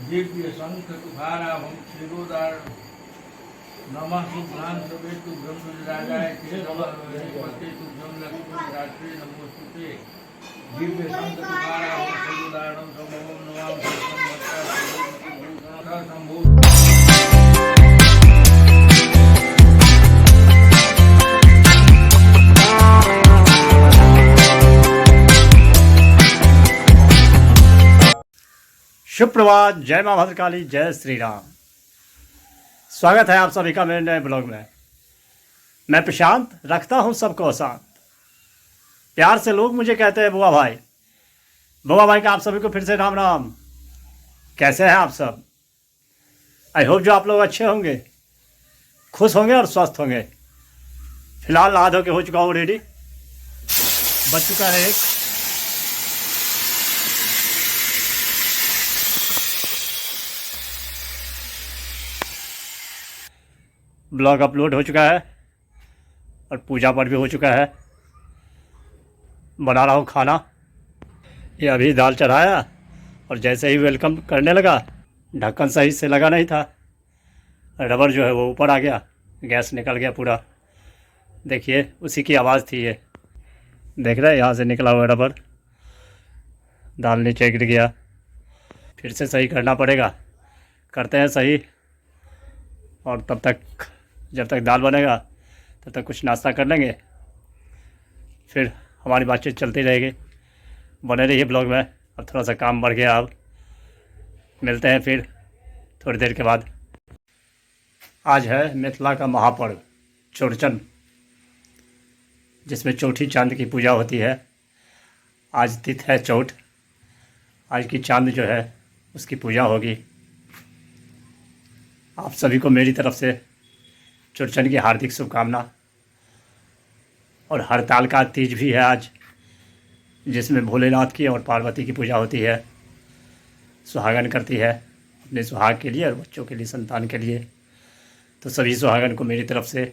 दिव्य शंख तुखाराभं शिरोदार नमः शुभ्रां सवेतु ब्रह्मराजाय ते नमः पते तुभ्यं लक्ष्मी रात्रि नमोस्तुते दिव्य शंख तुखाराभं शिरोदारं समभं नमामि भक्ता शंभो। सुप्रभात, जय मां भद्रकाली, जय श्री राम। स्वागत है आप सभी का मेरे नए ब्लॉग में। मैं प्रशांत रखता हूं सबको शांत। प्यार से लोग मुझे कहते हैं बुआ भाई। बुआ भाई का आप सभी को फिर से राम राम। कैसे हैं आप सब? आई होप जो आप लोग अच्छे होंगे, खुश होंगे और स्वस्थ होंगे। फिलहाल नहा धो के हो चुका हूँ रेडी। बच चुका है एक। ब्लॉग अपलोड हो चुका है और पूजा पाठ भी हो चुका है। बना रहा हूँ खाना। ये अभी दाल चढ़ाया और जैसे ही वेलकम करने लगा, ढक्कन सही से लगा नहीं था, रबर जो है वो ऊपर आ गया, गैस निकल गया पूरा। देखिए उसी की आवाज़ थी ये। देख रहे हैं यहाँ से निकला हुआ रबर। दाल नीचे गिर गया। फिर से सही करना पड़ेगा। करते हैं सही, और तब तक जब तक दाल बनेगा तब तक कुछ नाश्ता कर लेंगे, फिर हमारी बातचीत चलती रहेगी। बने रहिए ब्लॉग में। अब थोड़ा सा काम बढ़ गया। अब मिलते हैं फिर थोड़ी देर के बाद। आज है मिथिला का महापर्व चौड़चन, जिसमें चौठी चांद की पूजा होती है। आज तिथि है चौठ। आज की चांद जो है उसकी पूजा होगी। आप सभी को मेरी तरफ से चौड़चन की हार्दिक शुभकामना। और हड़ताल का तीज भी है आज, जिसमें भोलेनाथ की और पार्वती की पूजा होती है। सुहागन करती है अपने सुहाग के लिए और बच्चों के लिए, संतान के लिए। तो सभी सुहागन को मेरी तरफ से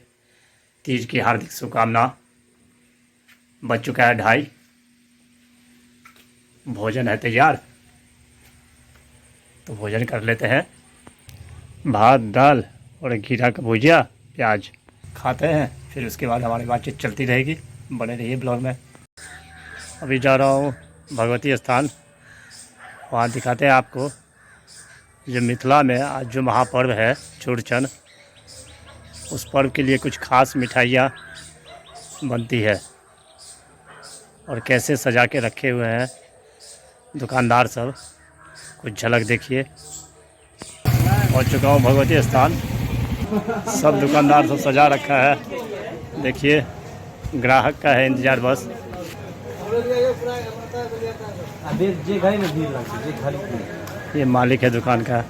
तीज की हार्दिक शुभकामना। बज चुका है 2:30। भोजन है तैयार, तो भोजन कर लेते हैं। भात, दाल और घीरा का भुजिया, प्याज खाते हैं। फिर उसके बाद हमारी बातचीत चलती रहेगी। बने रहिए ब्लॉग में। अभी जा रहा हूँ भगवती स्थान। वहाँ दिखाते हैं आपको जो मिथिला में आज जो महापर्व है चौड़चन, उस पर्व के लिए कुछ खास मिठाइयाँ बनती है और कैसे सजा के रखे हुए हैं दुकानदार सब। कुछ झलक देखिए। पहुँच चुका हूँ भगवती स्थान। सब दुकानदार सब सजा रखा है। देखिए ग्राहक का है इंतजार बस। ये मालिक है दुकान का।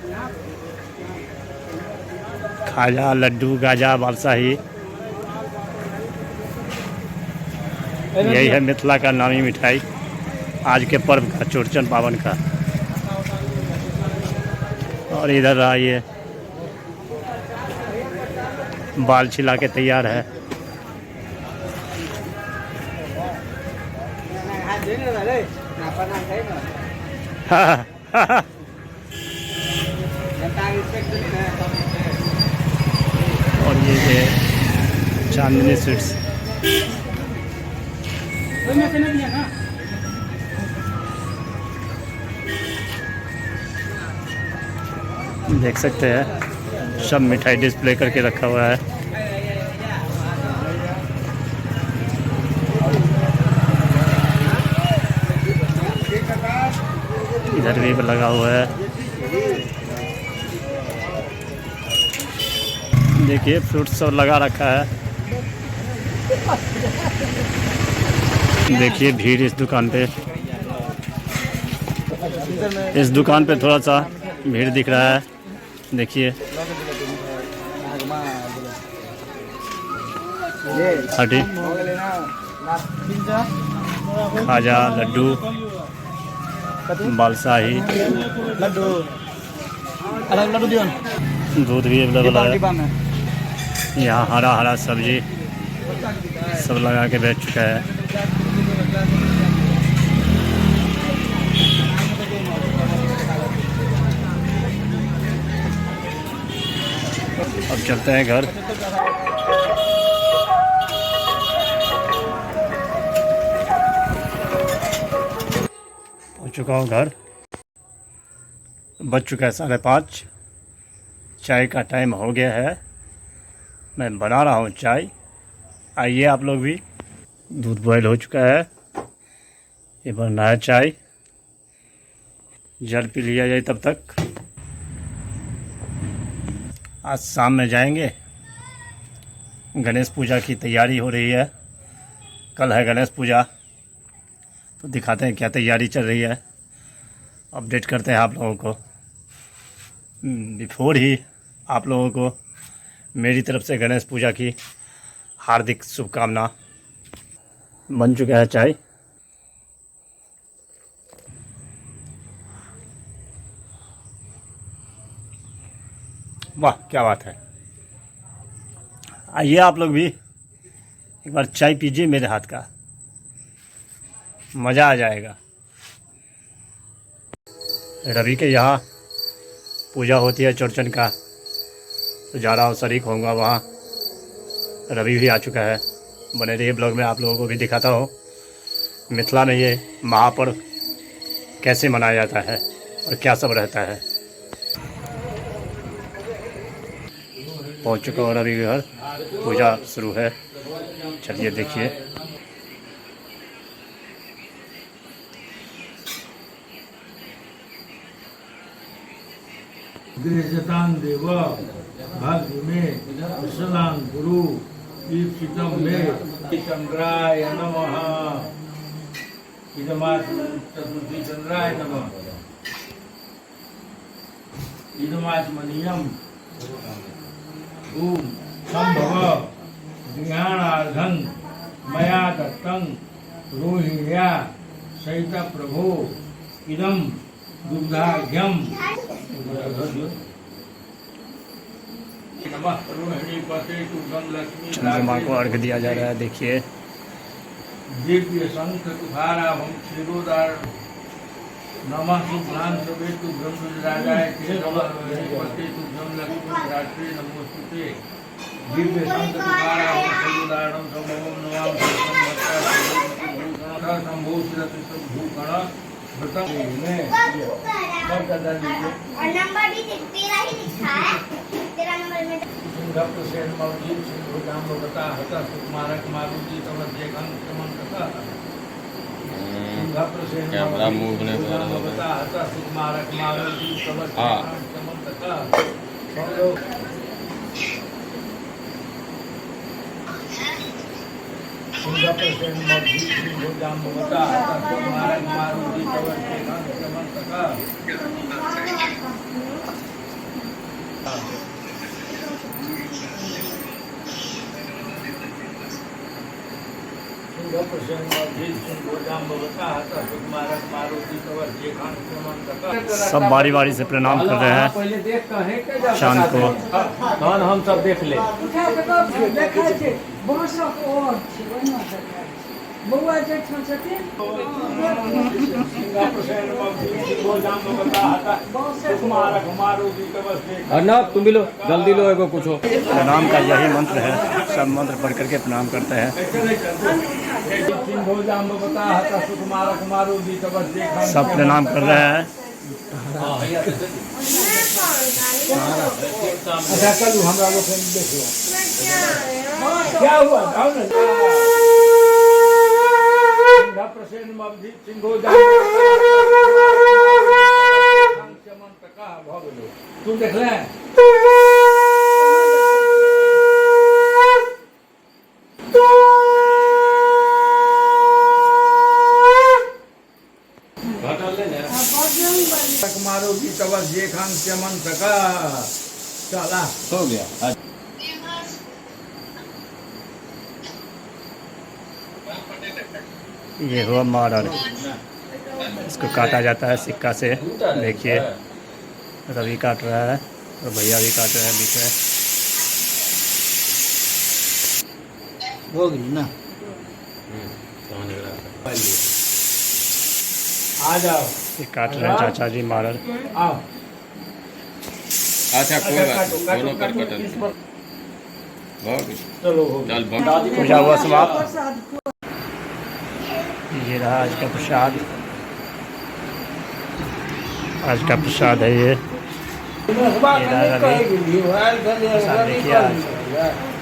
खाजा, लड्डू, गाजा, बालशाही, यही है मिथिला का नामी मिठाई आज के पर्व का, चौड़चन पावन का। और इधर रहा ये बाल छिला के तैयार है। और ये चांदनी स्वीट्स। देख सकते हैं सब मिठाई डिस्प्ले करके रखा हुआ है। इधर भी लगा हुआ है। देखिए फ्रूट्स सब लगा रखा है। देखिए भीड़ इस दुकान पे। इस दुकान पे थोड़ा सा भीड़ दिख रहा है। देखिए हटी खाजा, लड्डू, बालशाही, दूध भी अवेलेबल है। यहाँ हरा हरा सब्जी सब लगा के बेच चुका है। अब चलते हैं घर। पहुंच चुका हूँ घर। बज चुका है 5:30। चाय का टाइम हो गया है। मैं बना रहा हूँ चाय, आइए आप लोग भी। दूध बॉयल हो चुका है, ये बनना है चाय। जल पी लिया जाए तब तक। आज शाम में जाएंगे, गणेश पूजा की तैयारी हो रही है। कल है गणेश पूजा, तो दिखाते हैं क्या तैयारी चल रही है, अपडेट करते हैं आप लोगों को। बिफोर ही आप लोगों को मेरी तरफ से गणेश पूजा की हार्दिक शुभकामना। बन चुका है चाय। वाह क्या बात है। आइए आप लोग भी एक बार चाय पीजिए मेरे हाथ का, मज़ा आ जाएगा। रवि के यहाँ पूजा होती है चौरचन का, तो जा रहा हूँ, शरीक होऊंगा वहाँ। रवि भी आ चुका है। बने रहिए ब्लॉग में, आप लोगों को भी दिखाता हूँ मिथिला में ये महापर्व कैसे मनाया जाता है और क्या सब रहता है। पहुँच चुका हूँ रवि के घर, पूजा शुरू है। चलिए देखिए। गृहजतान देव भाग्य में कुशलान गुरु दीक्षितम में चंद्राय नमः। इदमास चतुर्थी चंद्राय नमः। इदमास मनियम ओम संभव गृहाणार्धं मया दत्तं रोहिण्या सहित प्रभो इदं दुग्धाघ्यम। नमः रोहिणी पते तुगम लक्ष्मी। चंद्रमा को अर्घ दिया जा रहा है, देखिए। दिव्य शंख तुखाराभं क्षीरोदार नमः शुभ्रां सवेतु ब्रह्मराजाय ते नमः रोहिणी पते तुगम लक्ष्मी रात्रि नमोस्तुते। दिव्य शंख तुखाराभं क्षीरोदारं समोम नमाम भक्ता शंभो शिरति भूषण व्रतम में सब कर दीजिए। और नंबर भी तेरा ही लिखा है, तेरा नंबर में सिंह प्रसेन मवजीव सिंह जाम बता हता सुकुमारक मारुति तवज्जे गण क्रमण कथा। सिंह प्रसेन कैमरा मूव नहीं कर रहा है। बता हता सुकुमारक मारुति तवज्जे हाँ। गण क्रमण कथा। हम लोग सिंह प्रसेन मवजीव सिंह जाम बता हता सुकुमारक मारुति तवज्जे गण क्रमण कथा। सब बारी बारी से प्रणाम कर रहे हैं पहले देख कहें शाम को। धान हम सब देख ले। अर्नब तुम भी लो, जल्दी लो, एगो कुछ हो। प्रणाम का यही मंत्र है, सब मंत्र पढ़ करके प्रणाम करते हैं। सब प्रणाम कर रहे हैं। अच्छा चलू हमरा लोग देख लो क्या हुआ। प्रसेन मवधि सिंहो तुम देख ले। मारो की तवस जे खान चमन सका चला हो गया। ये हुआ मारल, इसको काटा जाता है सिक्का से। देखिए रवि काट रहा है और भैया भी काट रहे हैं बीच में। हो गई ना। आ जाओ, ये काट रहे हैं चाचा जी मारल। आओ अच्छा कोई बात नहीं, दोनों कर कटन चलो हो चल पूजा हुआ समाप्त। ये रहा आज का प्रसाद। आज का प्रसाद है ये। प्रसाद देखिए आज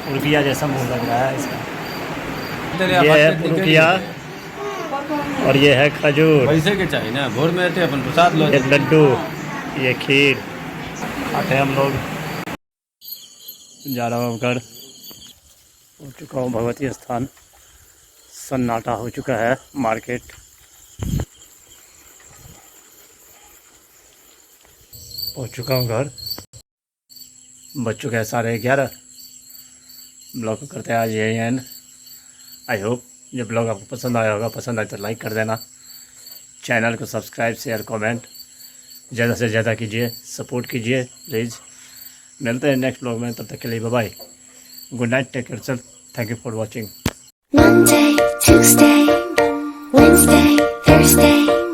पुरुकिया जैसा मुंह लग रहा है इसका। ये है पुरुकिया और ये है खजूर, पैसे के चाहिए ना, भोर में रहते अपन प्रसाद लो। ये लड्डू, ये खीर खाते हम लोग। जा रहा हूँ घर, हो चुका हूँ भगवती स्थान। सन्नाटा हो चुका है मार्केट। पहुँच चुका हूँ घर। बज चुका है 11:30। ब्लॉग को करते हैं आज यही एंड। आई होप ये ब्लॉग आपको पसंद आया होगा। पसंद आए तो लाइक कर देना, चैनल को सब्सक्राइब शेयर कमेंट ज़्यादा से ज़्यादा कीजिए, सपोर्ट कीजिए प्लीज़। मिलते हैं नेक्स्ट ब्लॉग में, तब तक के लिए bye bye, good night, take care, thank you for watching. Monday, Tuesday, Wednesday, Thursday.